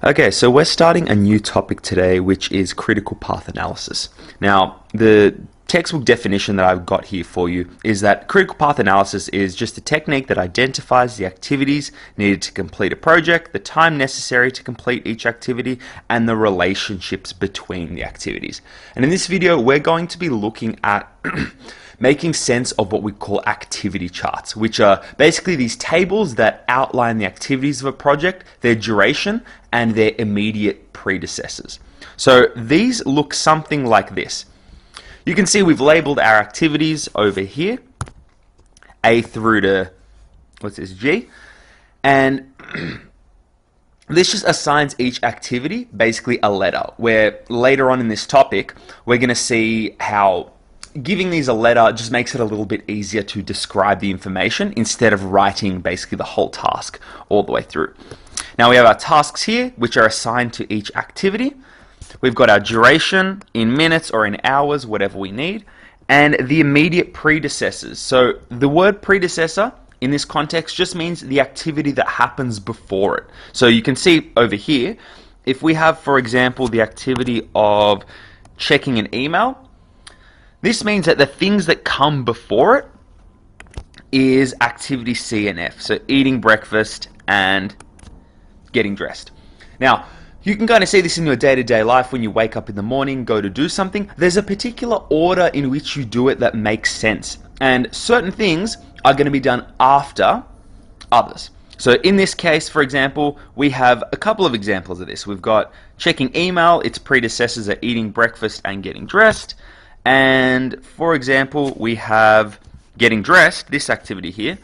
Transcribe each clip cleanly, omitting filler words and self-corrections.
Okay, so we're starting a new topic today, which is critical path analysis. Now, the textbook definition that I've got here for you is that critical path analysis is just a technique that identifies the activities needed to complete a project, the time necessary to complete each activity, and the relationships between the activities. And in this video, we're going to be looking at making sense of what we call activity charts, which are basically these tables that outline the activities of a project, their duration, and their immediate predecessors. So these look something like this. You can see we've labeled our activities over here, A through to, what's this, G, and this just assigns each activity basically a letter, where later on in this topic, we're going to see how giving these a letter just makes it a little bit easier to describe the information instead of writing basically the whole task all the way through. Now we have our tasks here, which are assigned to each activity. We've got our duration in minutes or in hours, whatever we need, and the immediate predecessors. So the word predecessor in this context just means the activity that happens before it. So you can see over here, if we have, for example, the activity of checking an email, this means that the things that come before it is activity C and F. So eating breakfast and getting dressed. Now, you can kind of see this in your day-to-day life when you wake up in the morning, go to do something. There's a particular order in which you do it that makes sense. And certain things are going to be done after others. So in this case, for example, we have a couple of examples of this. We've got checking email, its predecessors are eating breakfast and getting dressed. And for example, we have getting dressed, this activity here,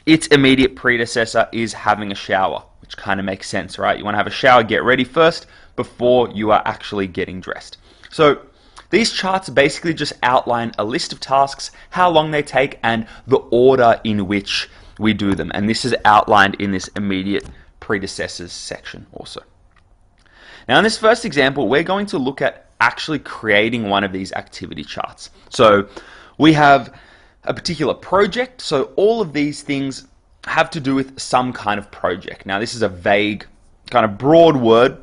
its immediate predecessor is having a shower, which kind of makes sense, right? You want to have a shower, get ready first before you are actually getting dressed. So these charts basically just outline a list of tasks, how long they take, and the order in which we do them. And this is outlined in this immediate predecessors section also. Now in this first example, we're going to look at actually creating one of these activity charts. So we have a particular project, so all of these things have to do with some kind of project. Now this is a vague, kind of broad word.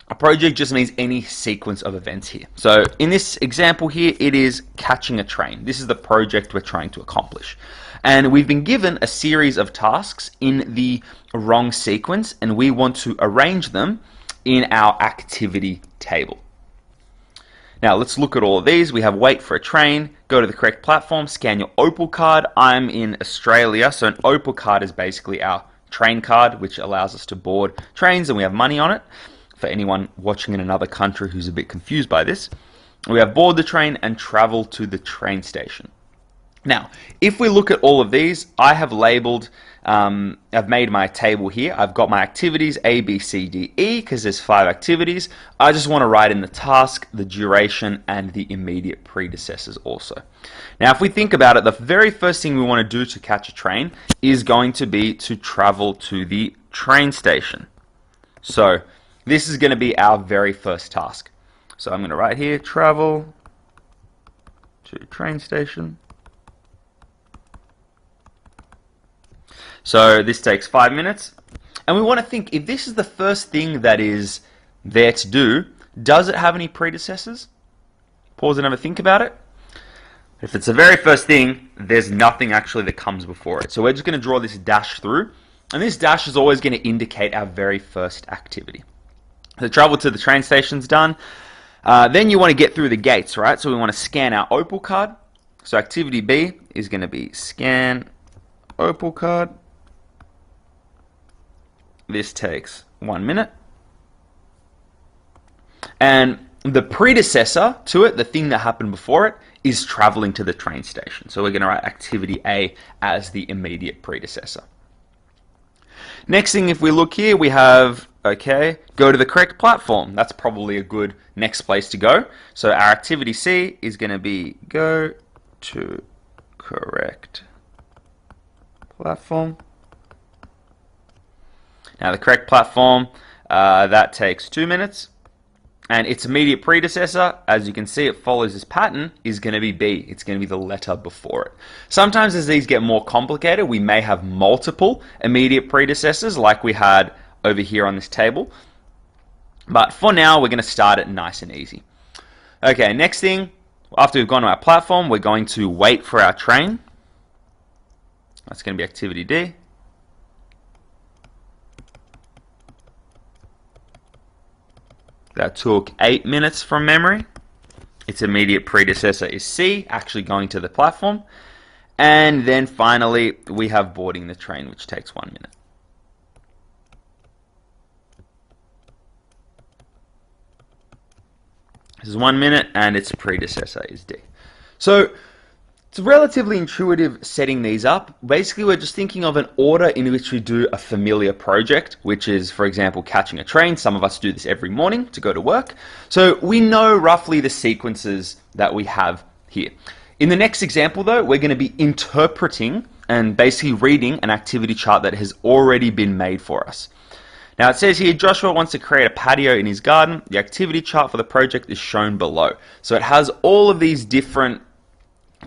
A project just means any sequence of events here. So in this example here, it is catching a train. This is the project we're trying to accomplish. And we've been given a series of tasks in the wrong sequence, and we want to arrange them in our activity table. Now let's look at all of these. We have wait for a train, go to the correct platform, scan your Opal card. I'm in Australia, so an Opal card is basically our train card, which allows us to board trains, and we have money on it. For anyone watching in another country who's a bit confused by this, we have board the train and travel to the train station. Now, if we look at all of these, I have labeled, I've made my table here. I've got my activities A, B, C, D, E, because there's 5 activities. I just want to write in the task, the duration, and the immediate predecessors also. Now, if we think about it, the very first thing we want to do to catch a train is going to be to travel to the train station. So this is going to be our very first task. So I'm going to write here, travel to train station. So this takes 5 minutes, and we want to think, if this is the first thing that is there to do, does it have any predecessors? Pause and have a think about it. If it's the very first thing, there's nothing actually that comes before it. So we're just going to draw this dash through, and this dash is always going to indicate our very first activity. The travel to the train station's done. Then you want to get through the gates, right? So we want to scan our Opal card. So activity B is going to be scan Opal card. This takes 1 minute. And the predecessor to it, the thing that happened before it, is traveling to the train station. So we're going to write activity A as the immediate predecessor. Next thing, if we look here, we have, okay, go to the correct platform. That's probably a good next place to go. So our activity C is going to be go to correct platform. Now the correct platform, that takes 2 minutes, and its immediate predecessor, as you can see, it follows this pattern, is going to be B. It's going to be the letter before it. Sometimes as these get more complicated, we may have multiple immediate predecessors like we had over here on this table. But for now, we're going to start it nice and easy. Okay, next thing, after we've gone to our platform, we're going to wait for our train. That's going to be activity D. That took 8 minutes from memory. Its immediate predecessor is C, actually going to the platform. And then finally, we have boarding the train, which takes 1 minute. This is 1 minute, and its predecessor is D. So it's relatively intuitive setting these up. Basically, we're just thinking of an order in which we do a familiar project, which is, for example, catching a train. Some of us do this every morning to go to work. So we know roughly the sequences that we have here. In the next example, though, we're going to be interpreting and basically reading an activity chart that has already been made for us. Now it says here, Joshua wants to create a patio in his garden. The activity chart for the project is shown below. So it has all of these different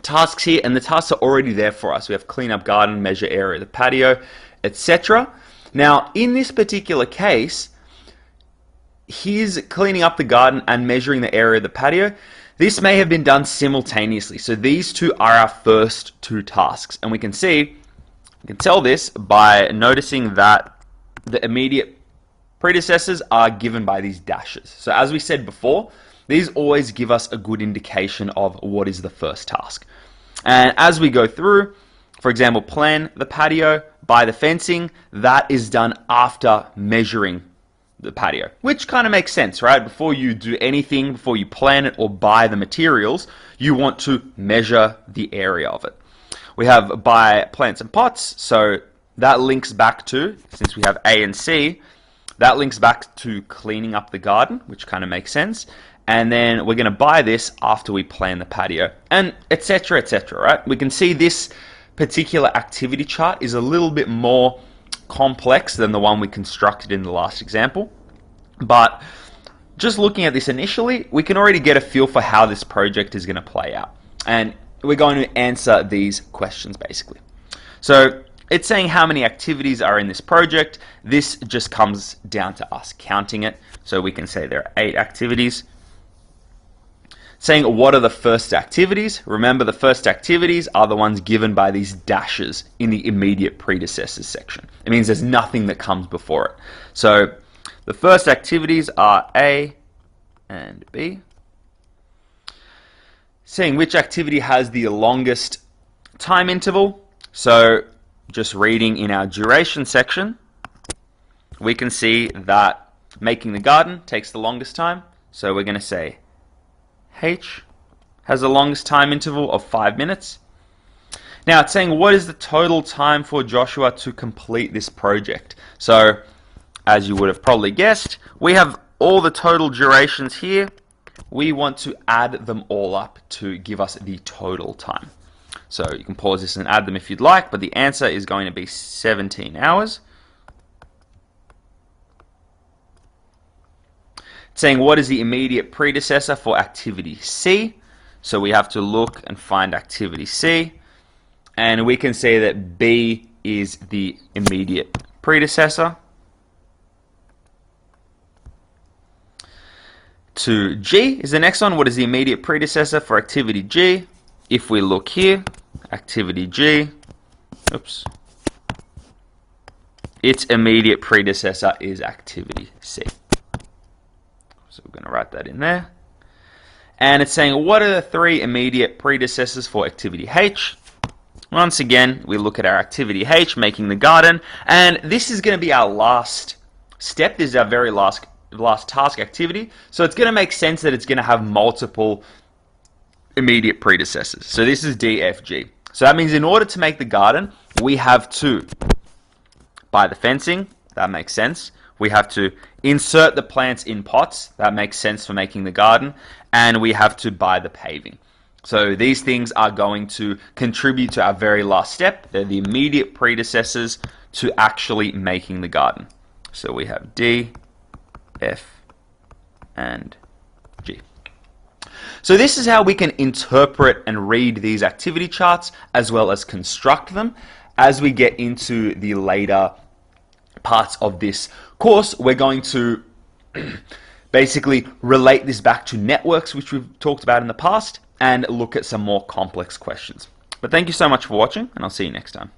tasks here, and the tasks are already there for us. We have clean up garden, measure area of the patio, etc. Now, in this particular case, he's cleaning up the garden and measuring the area of the patio. This may have been done simultaneously. So these two are our first two tasks, and we can tell this by noticing that the immediate predecessors are given by these dashes. So as we said before, these always give us a good indication of what is the first task. And as we go through, for example, plan the patio, buy the fencing, that is done after measuring the patio, which kind of makes sense, right? Before you do anything, before you plan it or buy the materials, you want to measure the area of it. We have buy plants and pots, so that links back to, since we have A and C, that links back to cleaning up the garden, which kind of makes sense. And then we're going to buy this after we plan the patio, and etc, etc, right? We can see this particular activity chart is a little bit more complex than the one we constructed in the last example. But just looking at this initially, we can already get a feel for how this project is going to play out. And we're going to answer these questions basically. So it's saying how many activities are in this project. This just comes down to us counting it. So we can say there are 8 activities. Saying what are the first activities. Remember, the first activities are the ones given by these dashes in the immediate predecessors section. It means there's nothing that comes before it. So the first activities are A and B. Saying which activity has the longest time interval. So just reading in our duration section, we can see that making the garden takes the longest time. So we're going to say H has the longest time interval of 5 minutes. Now it's saying what is the total time for Joshua to complete this project. So as you would have probably guessed, we have all the total durations here. We want to add them all up to give us the total time. So you can pause this and add them if you'd like, but the answer is going to be 17 hours. Saying what is the immediate predecessor for activity C. So we have to look and find activity C. And we can say that B is the immediate predecessor to G is the next one. What is the immediate predecessor for activity G? If we look here, activity G, its immediate predecessor is activity C. So we're going to write that in there. And it's saying, what are the 3 immediate predecessors for activity H? Once again, we look at our activity H, making the garden, and this is going to be our last step. This is our very last task activity. So it's going to make sense that it's going to have multiple immediate predecessors. So this is D, F, G. So that means in order to make the garden, we have to buy the fencing. That makes sense. We have to insert the plants in pots. That makes sense for making the garden. And we have to buy the paving. So these things are going to contribute to our very last step. They're the immediate predecessors to actually making the garden. So we have D, F, and G. So this is how we can interpret and read these activity charts as well as construct them. As we get into the later parts of this course, we're going to basically relate this back to networks, which we've talked about in the past, and look at some more complex questions. But thank you so much for watching, and I'll see you next time.